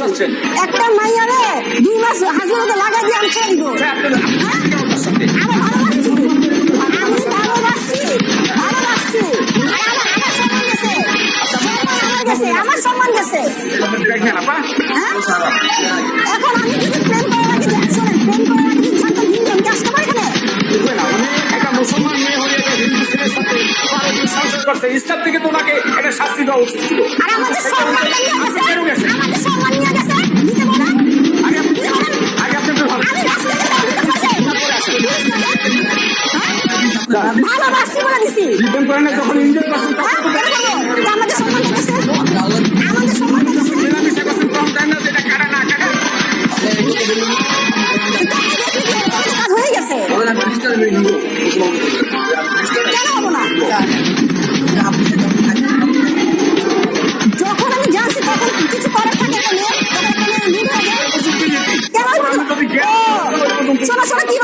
চাচ্ছেন? একটা মাইয়ারে 2 মাস হাজুরাতে লাগা দিয়ে আমি ছেড়ে দিব। আমি ভালোবাসছি, আমি ভালোবাসছি, ভালোবাসছি। আর আমার সম্মান গেছে, আমার সম্মান গেছে। হ্যাঁ? এখন আমি যদি প্রেম করার আগে শোনেন, প্রেম করার আগে যদি জানতাম হিন্দু, আমি কি আসতে পারি এখানে? একটা মুসলমান মেয়ে হয়ে একটা হিন্দু ছেলের সাথে 12 দিন সংসার করছে, ইসলাম থেকে তো ওনাকে একটা শাস্তি দেওয়া উচিত ছিল। আর আমাদের সম্মান নিয়ে গেছে, আমাদের সম্মান নিয়ে গেছে, দিতে বলেন। আগে আপনি একটু ভালো আমি রাস্তায় দিতে পারছি। ভালোবাসছি বলে দিছি। প্রেম করেন না, যখন এনজয় করছেন তখন তো আমাদের সম্মান গেছে, আমাদের সম্মান গেছে। মেলামেশা করছেন, কম টাইম না যেটা কাটা না কাটা। কাজ হয়ে গেছে, কেন হবো না? যখন আমি জানছি তখন কিছু করার থাকে একটা মেয়ে, তখন একটা মেয়ে লিড হয়ে যায়। কেন হইবো না? শোনো শোনো, কি